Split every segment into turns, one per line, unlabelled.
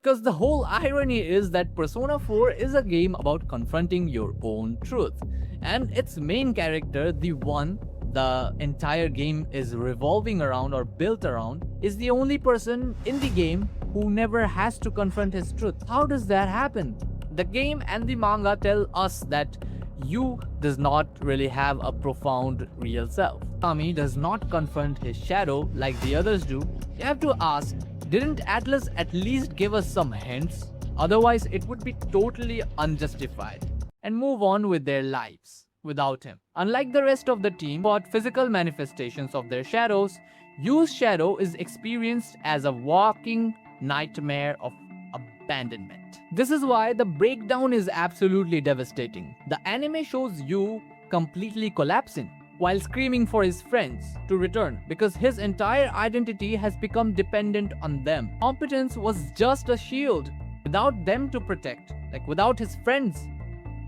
Because the whole irony is that Persona 4 is a game about confronting your own truth. And its main character, the one the entire game is revolving around or built around, is the only person in the game who never has to confront his truth. How does that happen? The game and the manga tell us that Yu does not really have a profound real self. Kami does not confront his shadow like the others do. You have to ask, didn't Atlus at least give us some hints? Otherwise, it would be totally unjustified and move on with their lives without him. Unlike the rest of the team, who got physical manifestations of their shadows, Yu's shadow is experienced as a walking nightmare of abandonment. This is why the breakdown is absolutely devastating. The anime shows Yu completely collapsing while screaming for his friends to return because his entire identity has become dependent on them. Competence was just a shield. Without them to protect, like without his friends,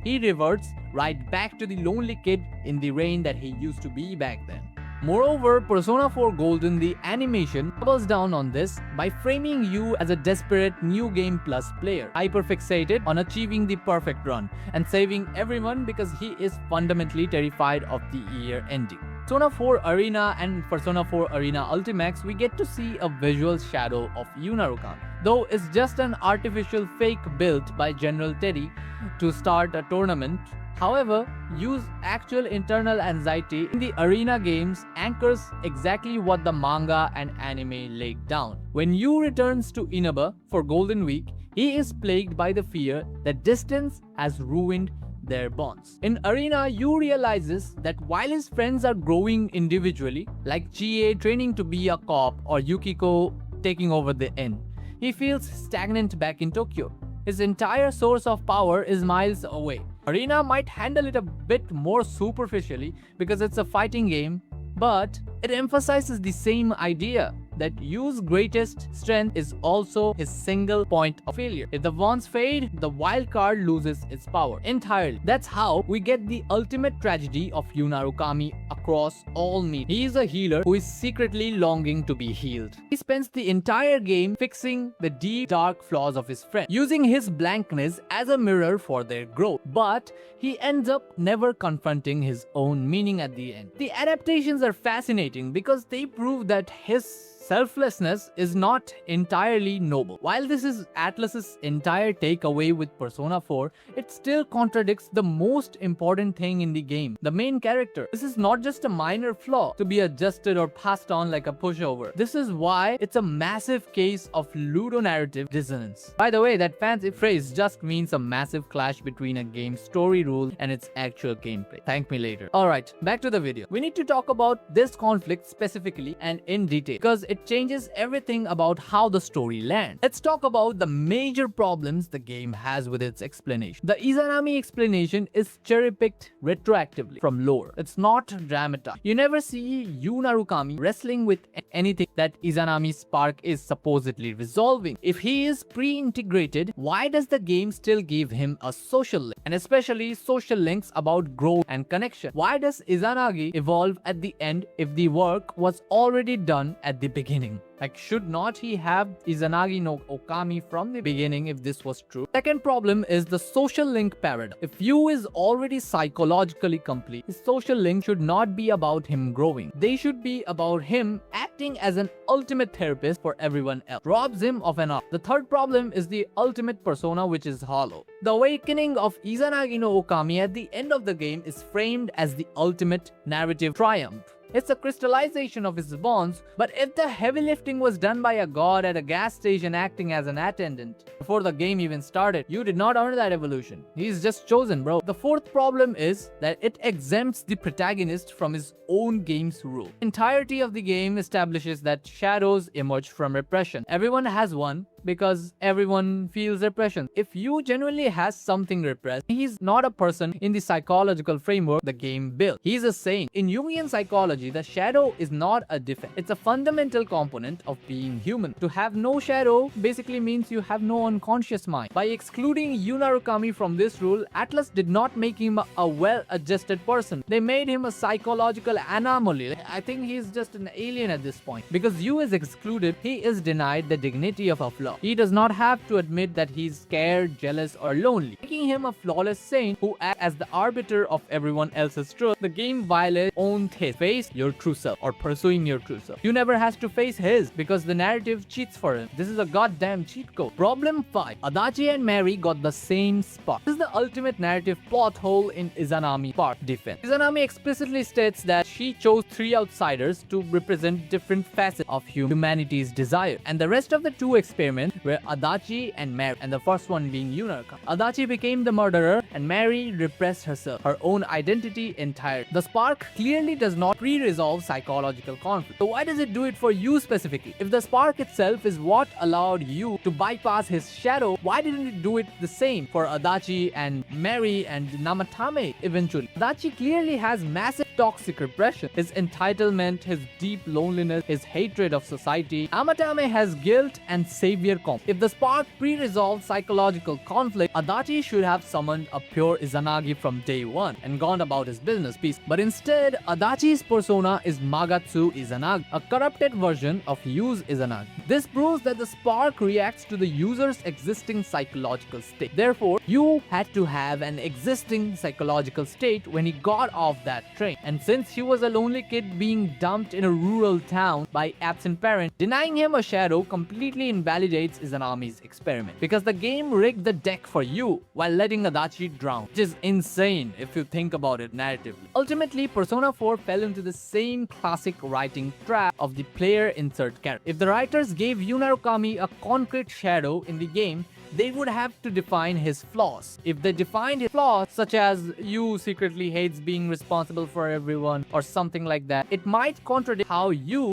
he reverts right back to the lonely kid in the rain that he used to be back then. Moreover, Persona 4 Golden, the animation, doubles down on this by framing Yu as a desperate New Game Plus player, hyperfixated on achieving the perfect run and saving everyone because he is fundamentally terrified of the year ending. Persona 4 Arena and Persona 4 Arena Ultimax, we get to see a visual shadow of Yu Narukami, though it's just an artificial fake built by General Teddy to start a tournament. However, Yu's actual internal anxiety in the arena games anchors exactly what the manga and anime laid down. When Yu returns to Inaba for Golden Week, he is plagued by the fear that distance has ruined their bonds. In Arena, Yu realizes that while his friends are growing individually, like Chie training to be a cop or Yukiko taking over the inn, he feels stagnant back in Tokyo. His entire source of power is miles away. Arena might handle it a bit more superficially because it's a fighting game, but it emphasizes the same idea that Yu's greatest strength is also his single point of failure. If the wands fade, the wild card loses its power entirely. That's how we get the ultimate tragedy of Yu Narukami across all media. He is a healer who is secretly longing to be healed. He spends the entire game fixing the deep, dark flaws of his friend, using his blankness as a mirror for their growth. But he ends up never confronting his own meaning at the end. The adaptations are fascinating because they prove that his selflessness is not entirely noble. While this is Atlus's entire takeaway with Persona 4, it still contradicts the most important thing in the game, the main character. This is not just a minor flaw to be adjusted or passed on like a pushover. This is why it's a massive case of ludonarrative dissonance. By the way, that fancy phrase just means a massive clash between a game's story rules and its actual gameplay. Thank me later. Alright, back to the video. We need to talk about this conflict specifically and in detail because it changes everything about how the story lands. Let's talk about the major problems the game has with its explanation. The Izanami explanation is cherry-picked retroactively from lore. It's not dramatized. You never see Yu Narukami wrestling with anything that Izanami's spark is supposedly resolving. If he is pre-integrated, why does the game still give him a social link? And especially social links about growth and connection. Why does Izanagi evolve at the end if the work was already done at the beginning? Like, should not he have Izanagi no Okami from the beginning if this was true? Second problem is the social link paradox. If Yu is already psychologically complete, his social link should not be about him growing. They should be about him acting as an ultimate therapist for everyone else. Robs him of an arc. The third problem is the ultimate persona, which is hollow. The awakening of Izanagi no Okami at the end of the game is framed as the ultimate narrative triumph. It's a crystallization of his bonds, but if the heavy lifting was done by a god at a gas station acting as an attendant before the game even started, you did not earn that evolution. He's just chosen, bro. The fourth problem is that it exempts the protagonist from his own game's rule. The entirety of the game establishes that shadows emerge from repression. Everyone has one, because everyone feels repression. If Yu genuinely has something repressed, he's not a person in the psychological framework the game built. He's a saint. In Jungian psychology, the shadow is not a defect. It's a fundamental component of being human. To have no shadow basically means you have no unconscious mind. By excluding Yu Narukami from this rule, Atlus did not make him a well-adjusted person. They made him a psychological anomaly. I think he's just an alien at this point. Because Yu is excluded, he is denied the dignity of a flaw. himself. He does not have to admit that he's scared, jealous, or lonely, making him a flawless saint who acts as the arbiter of everyone else's truth. The game violates own taste. Face your true self or pursuing your true self. You never has to face his because the narrative cheats for him. This is a goddamn cheat code. Problem 5. Adachi and Mary got the same spark. This is the ultimate narrative plot hole in Izanami's spark defense. Izanami explicitly states that she chose 3 outsiders to represent different facets of humanity's desire, and the rest of the 2 experiments were Adachi and Mary, and the first one being Narukami. Adachi became the murderer and Mary repressed herself, her own identity entirely. The spark clearly does not pre-resolve psychological conflict. So why does it do it for you specifically? If the spark itself is what allowed you to bypass his shadow, why didn't it do it the same for Adachi and Mary and Namatame eventually? Adachi clearly has massive toxic repression, his entitlement, his deep loneliness, his hatred of society. Namatame has guilt and savior complex. If the spark pre-resolved psychological conflict, Adachi should have summoned a pure Izanagi from day one and gone about his business peace. But instead, Adachi's persona is Magatsu Izanagi, a corrupted version of Yu's Izanagi. This proves that the spark reacts to the user's existing psychological state. Therefore, Yu had to have an existing psychological state when he got off that train. And since he was a lonely kid being dumped in a rural town by absent parents, denying him a shadow completely invalidates Izanami's experiment. Because the game rigged the deck for Yu while letting Adachi drown, which is insane if you think about it narratively. Ultimately, Persona 4 fell into the same classic writing trap of the player insert character. If the writers gave Yu Narukami a concrete shadow in the game, they would have to define his flaws. If they defined his flaws, such as Yu secretly hates being responsible for everyone or something like that, it might contradict how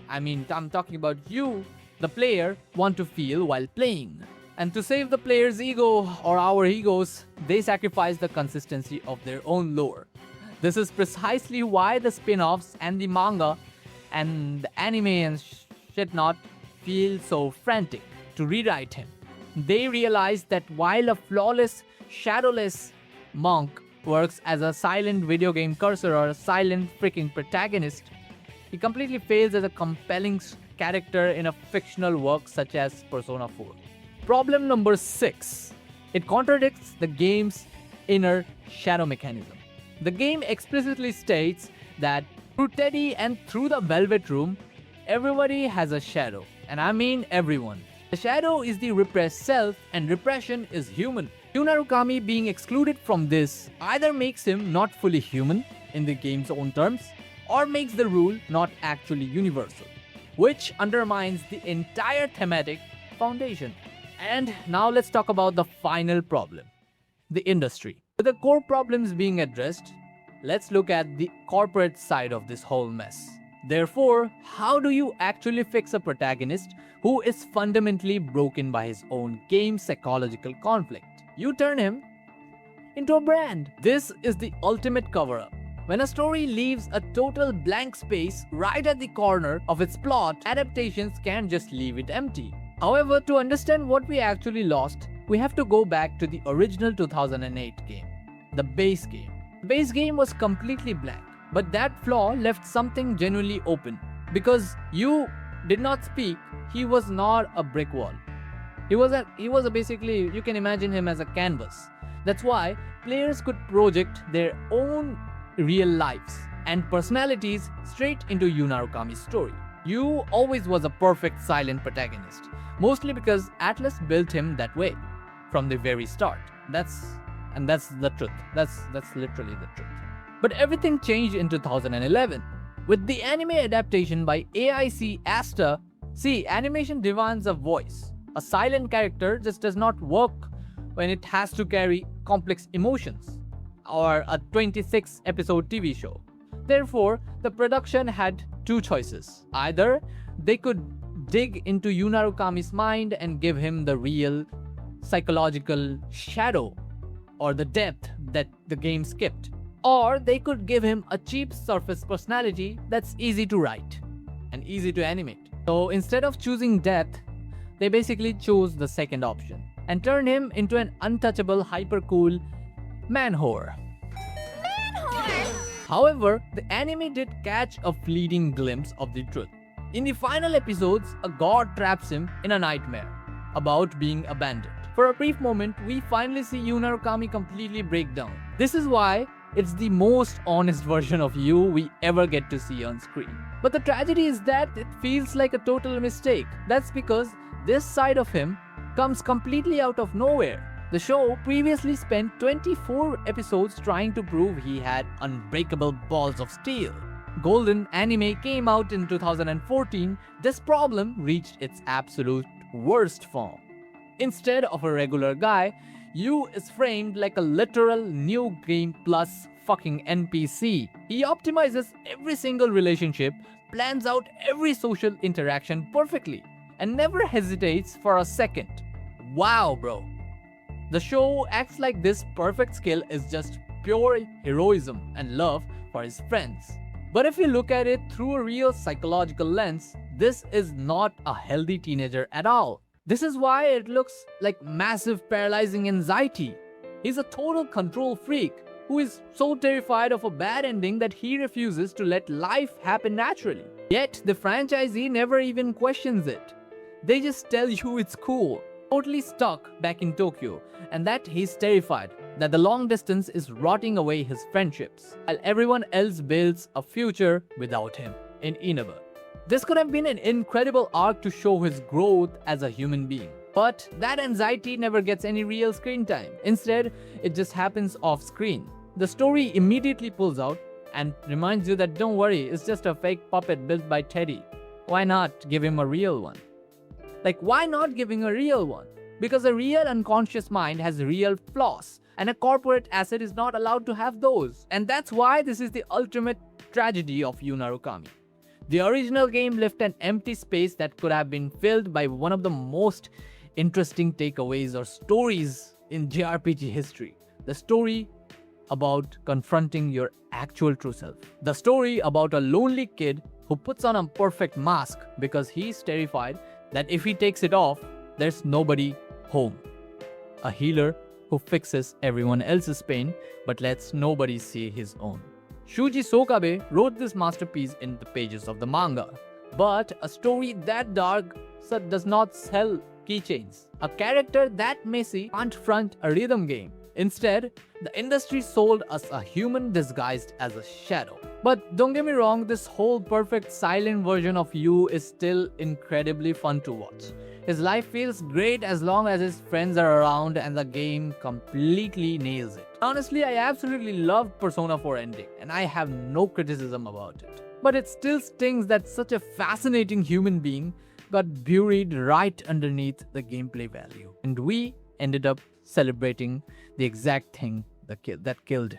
I'm talking about you, the player, want to feel while playing. And to save the player's ego or our egos, they sacrifice the consistency of their own lore. This is precisely why the spin-offs and the manga and the anime and shit not feel so frantic to rewrite him. They realize that while a flawless, shadowless monk works as a silent video game cursor or a silent freaking protagonist, he completely fails as a compelling character in a fictional work such as Persona 4. Problem number 6. It contradicts the game's inner shadow mechanism. The game explicitly states that through Teddy and through the Velvet Room, everybody has a shadow. And I mean everyone. The shadow is the repressed self, and repression is human. Yu Narukami being excluded from this either makes him not fully human in the game's own terms, or makes the rule not actually universal, which undermines the entire thematic foundation. And now let's talk about the final problem, the industry. With the core problems being addressed, let's look at the corporate side of this whole mess. Therefore, how do you actually fix a protagonist who is fundamentally broken by his own game's psychological conflict? You turn him into a brand. This is the ultimate cover-up. When a story leaves a total blank space right at the corner of its plot, adaptations can't just leave it empty. However, to understand what we actually lost, we have to go back to the original 2008 game, the base game. The base game was completely blank, but that flaw left something genuinely open. Because Yu did not speak, he was not a brick wall. He was basically, you can imagine him as a canvas. That's why players could project their own real lives and personalities straight into Yu Narukami's story. Yu always was a perfect silent protagonist, mostly because Atlus built him that way from the very start. That's the truth. That's literally the truth. But everything changed in 2011 with the anime adaptation by AIC Asta. See, animation demands a voice. A silent character just does not work when it has to carry complex emotions or a 26 episode TV show. Therefore, the production had two choices. Either they could dig into Yu Narukami's mind and give him the real psychological shadow or the depth that the game skipped, or they could give him a cheap surface personality that's easy to write and easy to animate. So instead of choosing depth, they basically chose the second option and turned him into an untouchable hyper-cool man-whore. However, the anime did catch a fleeting glimpse of the truth. In the final episodes, a god traps him in a nightmare. about being abandoned. For a brief moment, we finally see Yu Narukami completely break down. This is why it's the most honest version of Yu we ever get to see on screen. But the tragedy is that it feels like a total mistake. That's because this side of him comes completely out of nowhere. The show previously spent 24 episodes trying to prove he had unbreakable balls of steel. Golden Anime came out in 2014. This problem reached its absolute worst form. Instead of a regular guy, Yu is framed like a literal new game plus fucking NPC. He optimizes every single relationship, plans out every social interaction perfectly, and never hesitates for a second. Wow, bro. The show acts like this perfect skill is just pure heroism and love for his friends. But if you look at it through a real psychological lens, this is not a healthy teenager at all. This is why it looks like massive paralyzing anxiety. He's a total control freak who is so terrified of a bad ending that he refuses to let life happen naturally. Yet the franchisee never even questions it. They just tell you it's cool. Totally stuck back in Tokyo, and that he's terrified that the long distance is rotting away his friendships, while everyone else builds a future without him in Inaba. This could have been an incredible arc to show his growth as a human being. But that anxiety never gets any real screen time. Instead, it just happens off screen. The story immediately pulls out and reminds you that don't worry, it's just a fake puppet built by Teddy. Why not give him a real one? Why not giving a real one? Because a real unconscious mind has real flaws, and a corporate asset is not allowed to have those. And that's why this is the ultimate tragedy of Yu Narukami. The original game left an empty space that could have been filled by one of the most interesting takeaways or stories in JRPG history. The story about confronting your actual true self. The story about a lonely kid who puts on a perfect mask because he's terrified that if he takes it off, there's nobody home. A healer who fixes everyone else's pain but lets nobody see his own. Shuji Sokabe wrote this masterpiece in the pages of the manga. But a story that dark does not sell keychains. A character that messy can't front a rhythm game. Instead, the industry sold us a human disguised as a shadow. But don't get me wrong, this whole perfect silent version of Yu is still incredibly fun to watch. His life feels great as long as his friends are around and the game completely nails it. Honestly, I absolutely loved Persona 4 ending and I have no criticism about it. But it still stings that such a fascinating human being got buried right underneath the gameplay value. And we ended up celebrating the exact thing that killed